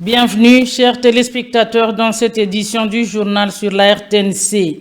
Bienvenue, chers téléspectateurs, dans cette édition du journal sur la RTNC.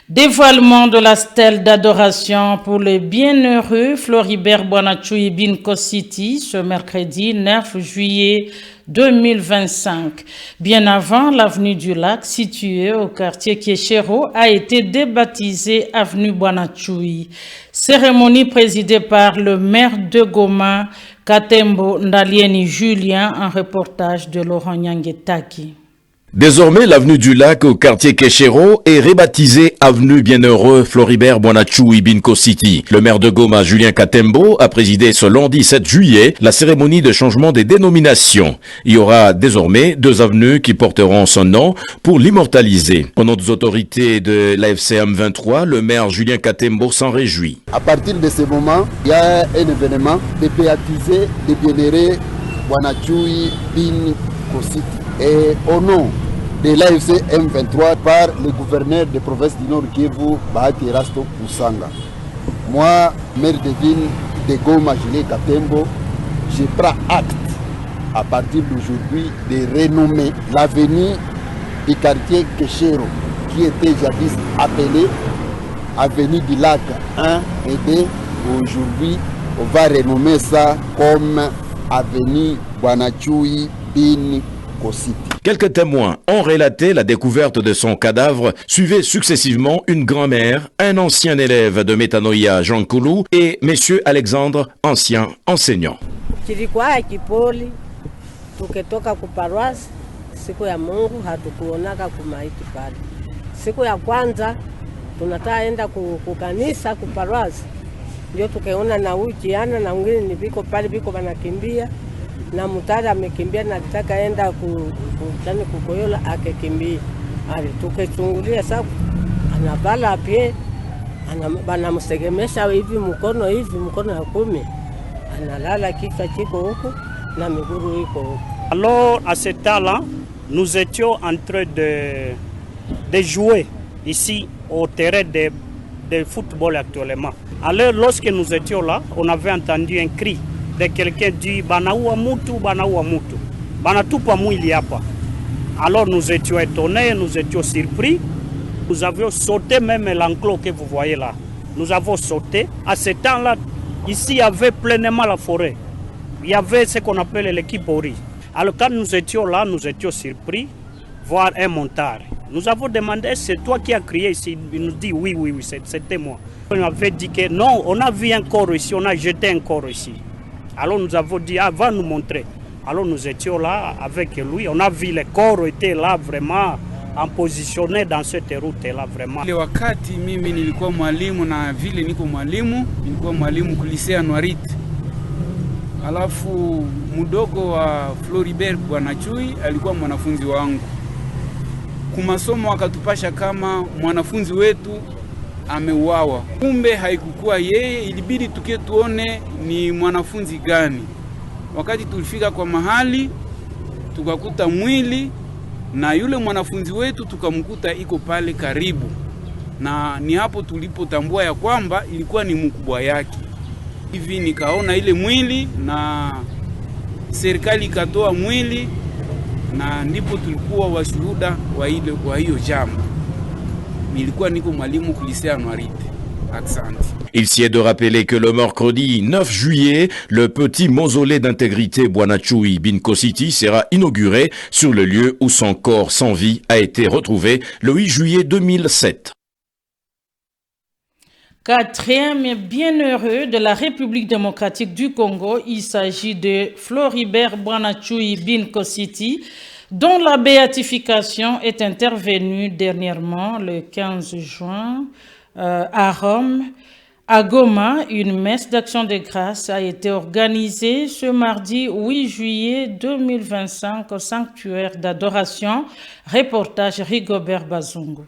Dévoilement de la stèle d'adoration pour le bienheureux Floribert Bonachoui Binko City ce mercredi 9 juillet 2025. Bien avant, l'avenue du Lac, située au quartier Kéchéro, a été débaptisée avenue Bonachoui. Cérémonie présidée par le maire de Goma, Katembo Ndalieni Julien, un reportage de Laurent Nyangetaki. Désormais, l'avenue du Lac au quartier Kéchéro est rebaptisée avenue Bienheureux Floribert Bonachoui Binko City. Le maire de Goma, Julien Katembo, a présidé ce lundi 7 juillet la cérémonie de changement des dénominations. Il y aura désormais 2 avenues qui porteront son nom pour l'immortaliser. Au nom des autorités de l'AFCM 23, le maire Julien Katembo s'en réjouit. À partir de ce moment, il y a un événement de béatiser, de Bienheureux Bonachoui Binko City. Et au nom de l'AFC M23 par le gouverneur de province du Nord Kivu, Bahati Erasto Kusanga. Moi, maire de ville de Goma, Julien Katembo, je prends acte à partir d'aujourd'hui de renommer l'avenue du quartier Kéchéro, qui était jadis appelée avenue du Lac 1 et 2. Aujourd'hui, on va renommer ça comme avenue Bonachoui Binko City. Quelques témoins ont relaté la découverte de son cadavre, suivait successivement une grand-mère, un ancien élève de Metanoia Jean Koulou et M. Alexandre, ancien enseignant. Kilikuwa kipoli tuketoka kuparwasi siku ya Mungu hatukuonaka kumaiti pale. Siku ya kwanza tunataka enda kukanisa kuparwasi ndio tukaona na ujiana na wengine ni biko pale biko wanakimbia na mutara amekimbia na nataka enda kukoyola akakimbia. Ali tukachungulia sasa anabala pia banamsegemesha hivi mkono ya 10 analala kichwa chiko huko na miguru iko huko. Alors à ce temps-là, nous étions en train de jouer ici au terrain de football actuellement. Alors lorsque nous étions là, on avait entendu un cri de quelqu'un dit banaua mutu banatupa mwili hapa. Alors nous étions étonnés, nous étions surpris. Nous avions sauté même l'enclos que vous voyez là. Nous avons sauté. À ce temps-là, ici il y avait pleinement la forêt. Il y avait ce qu'on appelle l'équipe Ori. Alors quand nous étions là, nous étions surpris voir un montard. Nous avons demandé, c'est toi qui as crié ici? Il nous dit oui, c'était moi. On avait dit que non, on a vu un corps ici, on a jeté un corps ici. Alors nous avons dit, va nous montrer. Alors nous étions là avec lui, on a vu les corps étaient là vraiment en positionné dans cette route là vraiment. Ile wakati mimi nilikuwa mwalimu na vile niko mwalimu, nilikuwa mwalimu kulisea Nwarit. Alafu mdogo wa Floribert Bonachoui alikuwa mwanafunzi wangu. Kumasomo akatupasha kama mwanafunzi wetu ameuawa. Kumbe haikukuwa yeye, ilibidi tukie tuone ni mwanafunzi gani. Wakati tulifika kwa mahali tukakuta mwili na yule mwanafunzi wetu tukamkuta iko pale karibu. Na ni hapo tulipotambua ya kwamba ilikuwa ni mkubwa yake. Hivi nikaona ile mwili na serikali ikatoa mwili na ndipo tulikuwa washuhuda wa hiyo jambo. Nilikuwa niko mwalimu kulisea Nwarit. Il s'y est de rappeler que le mercredi 9 juillet, le petit mausolée d'intégrité Bonachoui Binko City sera inauguré sur le lieu où son corps sans vie a été retrouvé le 8 juillet 2007. Quatrième bienheureux de la République démocratique du Congo, il s'agit de Floribert Bonachoui Binko City, dont la béatification est intervenue dernièrement le 15 juin à Rome. À Goma, une messe d'action de grâce a été organisée ce mardi 8 juillet 2025 au sanctuaire d'adoration. Reportage Rigobert Bazungu.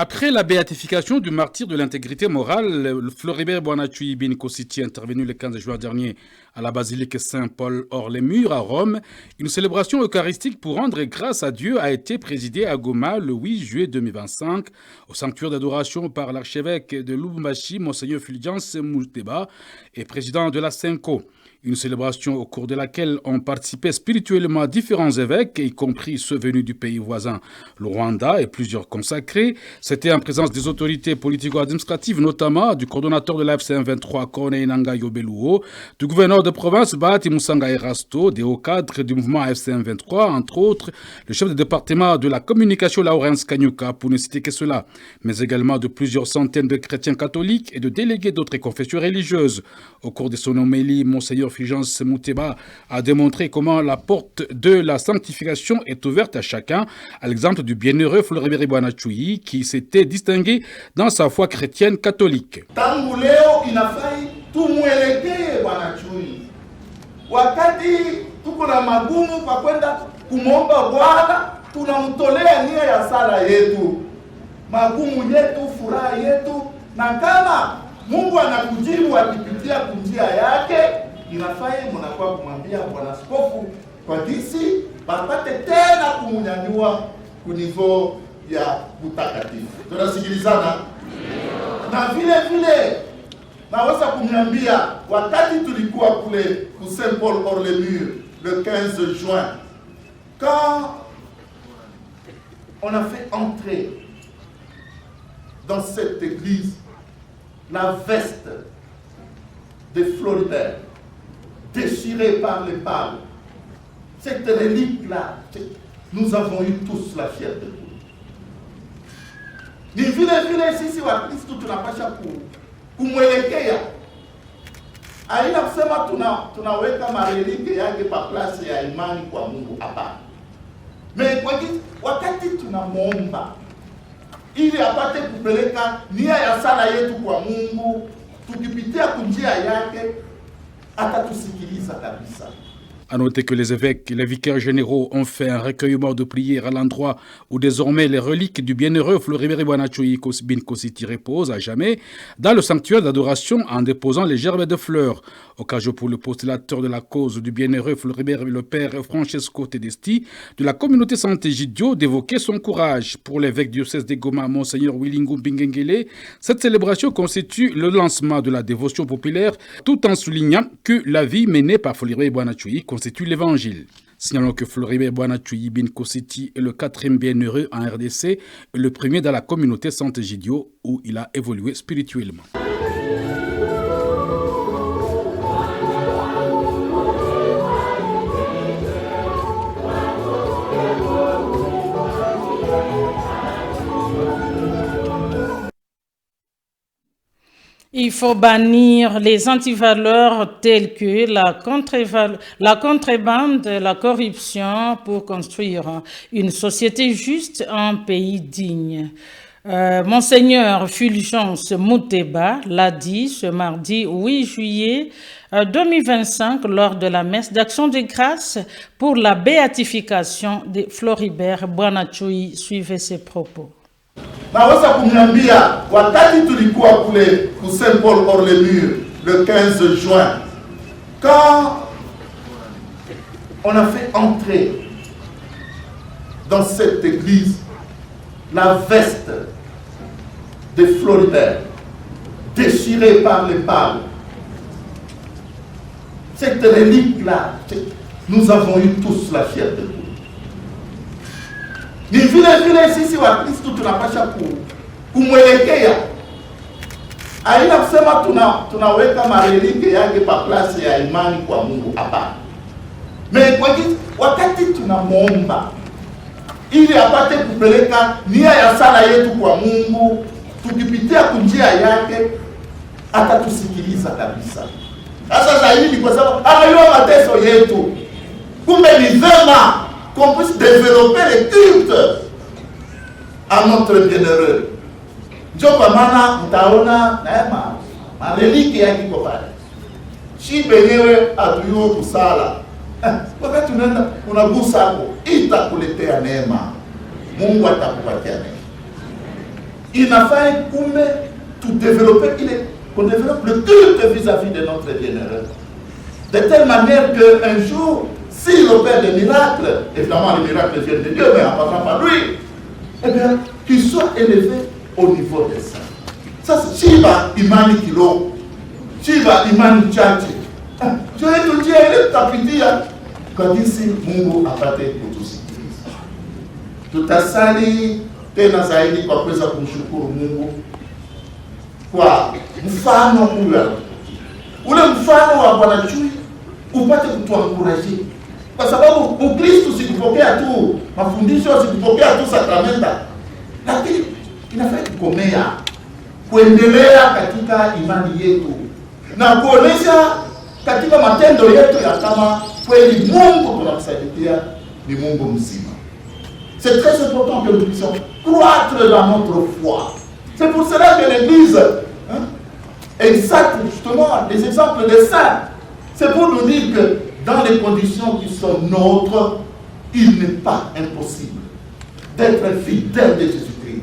Après la béatification du martyr de l'intégrité morale, Floribert Boanachoui Ibin Kossiti, intervenu le 15 juin dernier à la basilique Saint-Paul hors les murs à Rome, une célébration eucharistique pour rendre grâce à Dieu a été présidée à Goma le 8 juillet 2025 au sanctuaire d'adoration par l'archevêque de Lubumbashi, Monseigneur Fulgence Mouteba, et président de la Senko. Une célébration au cours de laquelle ont participé spirituellement différents évêques, y compris ceux venus du pays voisin, le Rwanda, et plusieurs consacrés. C'était en présence des autorités politico-administratives, notamment du coordonnateur de la FCM23, Corneille Nanga Yobeluo, du gouverneur de province, Bahati Moussanga Erasto, des hauts cadres du mouvement FCM23, entre autres, le chef de département de la communication, Laurence Kanyuka, pour ne citer que cela, mais également de plusieurs centaines de chrétiens catholiques et de délégués d'autres confessions religieuses. Au cours de son homélie, Monseigneur Fulgence Mouteba a démontré comment la porte de la sanctification est ouverte à chacun, à l'exemple du bienheureux Floribert Boanachoui qui s'était distingué dans sa foi chrétienne catholique. Tangu leo inafai tumuelekee Boanachoui. Wakati tuko na magumu kwa kwenda kumomba Bwana, tunamtolea nia ya sala yetu, magumu yetu, furaha yetu, na kama Mungu anakujibu akipitia kunjia yake, inafai mnakuwa kumwambia Bwana Askofu kwa disi bapate tena kumunyanyua kunivo ya utakatifu. Tunasikilizana? Na vile vile naweza kumwambia wakati tulikuwa kule ku Saint-Paul hors les murs le 15 juin, quand on a fait entrer dans cette église la veste de Floribert, déchirée par les balles. Cette relique-là, nous avons eu tous la fierté. Ni vile sisi wa Kristo tunapasha kumwelekea. Haina kusema tunaweka marelike yake pa place ya imani kwa Mungu, hapana. Wakati tunamwomba ili apate kupeleka nia ya sala yetu kwa Mungu, tukipitia kunjia yake atatusikiliza kabisa. À noter que les évêques et les vicaires généraux ont fait un recueillement de prières à l'endroit où désormais les reliques du bienheureux Floribert Boanachoui Ibin Kossiti reposent à jamais dans le sanctuaire d'adoration en déposant les gerbes de fleurs. Occasion pour le postulateur de la cause du bienheureux Floribert, le père Francesco Tedesti, de la communauté Santé-Gidio, d'évoquer son courage. Pour l'évêque diocèse de Goma, Monseigneur Wilingu Bingengele, cette célébration constitue le lancement de la dévotion populaire tout en soulignant que la vie menée par Floribert Boanachoui constitue l'évangile. Signalons que Floribert Boanachoui Ibin Kossiti est le 4e bienheureux en RDC et le premier dans la communauté Santé-Gidio où il a évolué spirituellement. Il faut bannir les antivaleurs telles que la contrebande, la corruption pour construire une société juste, un pays digne. Monseigneur Fulgence Mouteba l'a dit ce mardi 8 juillet 2025 lors de la messe d'action de grâce pour la béatification de Floribert Boanachoui. Suivez ses propos. Naweza kumwambia wakati tulikuwa kule ku Saint-Paul hors les murs le 15 juin, quand on a fait entrer dans cette église la veste de Floribert, déchirée par les balles. Cette relique-là, nous avons eu tous la fierté. Ni vile sisi wa Kristo tunapasha kumwelekea. Haina kusema tunaweka marelike yake pa place ya imani kwa Mungu, hapana. Wakati tunamwomba ili apate kupeleka nia ya sala yetu kwa Mungu, tukipitia kunjia yake atatusikiliza kabisa. Sasa zaidi kwa sababu anajua mateso yetu. Kumbe ni vema qu'on puisse développer le culte à notre bienheureux. Ndio kwa maana mtaona neema mareliki yake kwa pale. Si benyewe atuyuo kusala. Wakati unaenda unagusa hapo itakuletea neema. Mungu atakupatia neema. inafaa kumbe tout développer, qu'on développe le culte vis-à-vis de notre bienheureux. De telle manière qu'un jour, s'il opère des miracles, évidemment les miracles viennent de Dieu, mais en passant par lui, eh bien, qu'il soit élevé au niveau des saints. Ça c'est Shiva Imani Kilo, Shiva Imani Chachi. Tu es tout Dieu, il est tapitia. Quand ici, Mungu apate kutusikiliza. Tutasali tena zaidi kwa kuweza kumshukuru Mungu kwa mfano ule mfano wa Bwana Chui upate kutuankuraje, kwa sababu Ukristo sikupokea tu mafundisho, sikupokea tu sakramenta, lakini inafaa kukomea, kuendelea katika imani yetu na kuonesha katika matendo yetu ya kama kweli Mungu tunamsaidia ni Mungu mzima. C'est très important que nous puissions croître dans notre foi. C'est pour cela que l'Église exacte justement des exemples des saints. C'est pour nous dire que dans les conditions qui sont nôtres, il n'est pas impossible d'être fidèle de Jésus-Christ.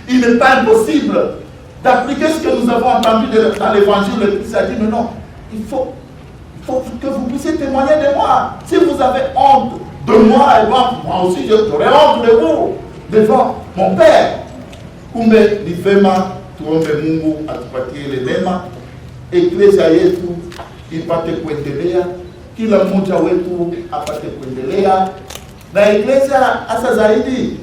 Il n'est pas impossible d'appliquer ce que nous avons entendu dans l'évangile. Le Christ a dit, mais non, il faut que vous puissiez témoigner de moi. Si vous avez honte de moi, et moi aussi j'aurai honte de vous, devant mon Père. Kumbe ni vema tuombe Mungu atupatie ile mema, eklesia yetu ipate kuendelea, kila mmoja wetu apate kuendelea, na eklesia hasa zaidi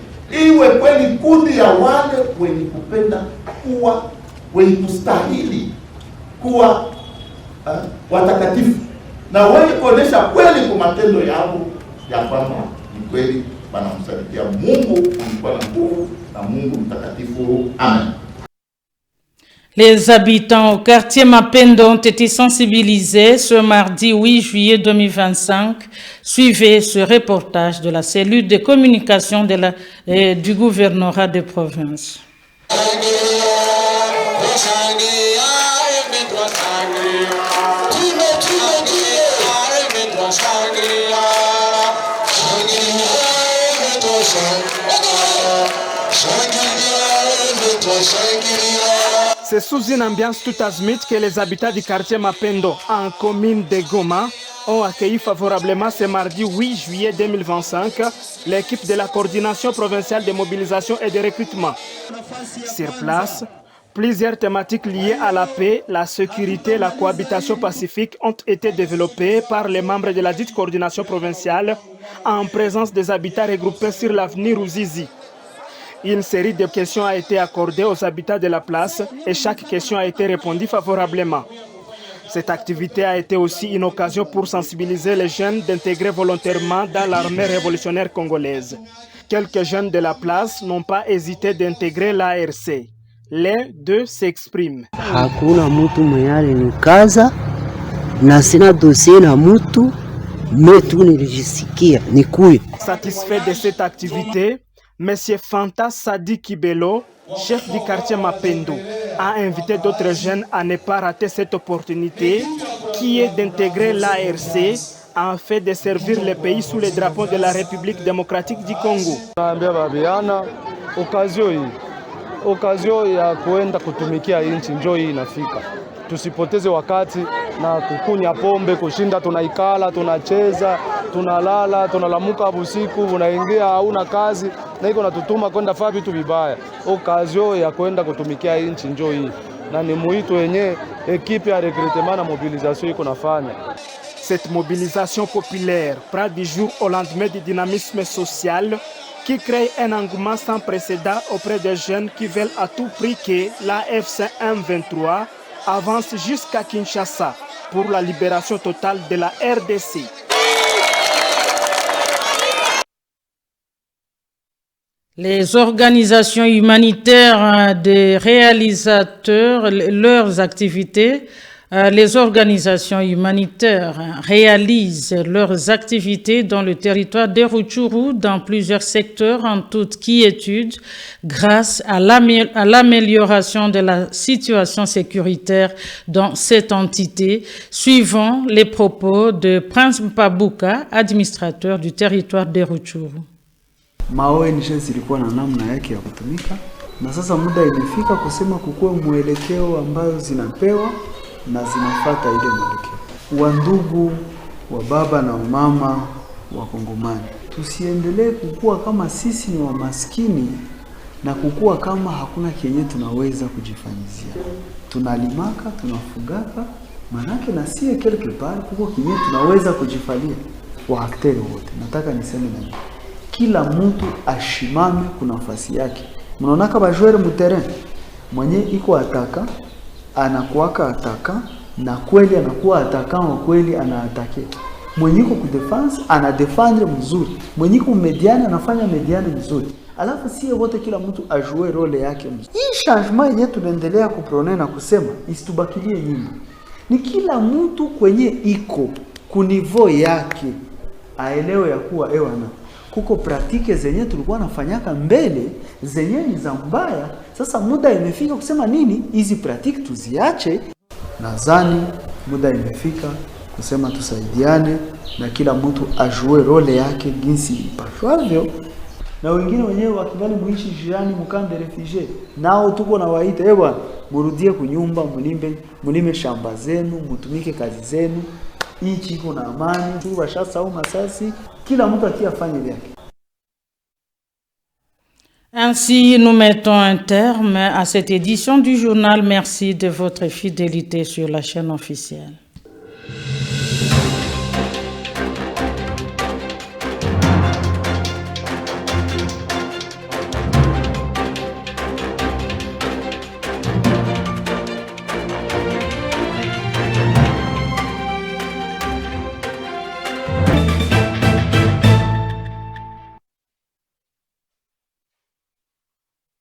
iwe kweli kundi ya wale wenye kupenda kuwa, wenye kustahili kuwa watakatifu, na wenye kuonesha kweli kwa matendo yao ya kwamba ni kweli wanamsadikia Mungu mkubwa na nguvu na Mungu mtakatifu. Amen. Les habitants au quartier Mapendo ont été sensibilisés ce mardi 8 juillet 2025. Suivez ce reportage de la cellule de communication du gouvernorat de province. C'est sous une ambiance tout azimut que les habitants du quartier Mapendo, en commune de Goma, ont accueilli favorablement ce mardi 8 juillet 2025 l'équipe de la coordination provinciale de mobilisation et de recrutement. Sur place, plusieurs thématiques liées à la paix, la sécurité et la cohabitation pacifique ont été développées par les membres de la dite coordination provinciale en présence des habitants regroupés sur l'avenue Ruzizi. Une série de questions a été accordée aux habitants de la place et chaque question a été répondue favorablement. Cette activité a été aussi une occasion pour sensibiliser les jeunes d'intégrer volontairement dans l'armée révolutionnaire congolaise. Quelques jeunes de la place n'ont pas hésité d'intégrer l'ARC. L'un d'eux s'exprime. Hakuna mutu mwenye ni kaza na sina dossier na mutu metu nilijisikia nikuye. Satisfait de cette activité, Monsieur Fanta Sadi Kibelo, chef du quartier Mapendo, a invité d'autres jeunes à ne pas rater cette opportunité qui est d'intégrer l'ARC en fait de servir le pays sous le drapeau de la République démocratique du Congo. Okazio ya kuenda kutumikia nchi njoo hii inafika. Tusipoteze wakati na kukunya pombe, kushinda tunaikala, tunacheza, tunalala, tunalamuka usiku, unaingia hauna kazi na iko natutuma kwenda faa vitu vibaya. Okazio ya kwenda kutumikia nchi njoo hii. Na ni muito wenye ekipe ya recrutement na mobilisation iko nafanya. Cette mobilisation populaire prend du jour au lendemain du dynamisme social qui crée un engouement sans précédent auprès des jeunes qui veulent à tout prix que la FC M23 avance jusqu'à Kinshasa pour la libération totale de la RDC. Les organisations humanitaires des réalisateurs, leurs activités, les organisations humanitaires réalisent leurs activités dans le territoire de Rutshuru dans plusieurs secteurs en toute quiétude grâce à l'amélioration de la situation sécuritaire dans cette entité, suivant les propos de Prince Mpabuka, administrateur du territoire de Rutshuru. Ma ONG zilikuwa na namna yake ya kutumika na sasa muda imefika kusema kukuwe mwelekeo ambayo zinapewa na zinafata ile mwelekeo. Wandugu wa baba na mama wa Kongomani, tusiendelee kukua kama sisi ni wamaskini na kukua kama hakuna kenye tunaweza kujifanyizia. Tunalimaka, tunafugaka, manake na sie quelque part kuko kenye tunaweza kujifanyia. Wa akteri wote, nataka niseme nani, kila mtu ashimame kuna nafasi yake. Mnaonaka bajoueur mu terrain mwenye iko ataka anakuwaka ataka na kweli anakuwa ataka wa kweli anaatake. Mwenye iko kudefense anadefendre mzuri, mwenye iko mediane anafanya mediane mzuri. Alafu sie wote kila mtu ajue role yake mzuri. Hii changement yenyewe tunaendelea kuprone na kusema isitubakilie nyuma. Ni kila mtu kwenye iko kunivo yake aelewe ya kuwa ewana kuko pratike zenye tulikuwa nafanyaka mbele zenye ni za mbaya. Sasa muda imefika kusema nini hizi pratike tuziache. Nadhani muda imefika kusema tusaidiane na kila mtu ajue role yake jinsi ipashwavyo. Na wengine wenyewe wakingali muishi jirani mkambi refugee, nao tuko na waita ewa murudie kunyumba, mulime shamba zenu, mutumike kazi zenu. Nchi iko na amani, tu bashasahau masasi, kila mtu akifanya vyake. Ainsi, nous mettons un terme à cette édition du journal. Merci de votre fidélité sur la chaîne officielle.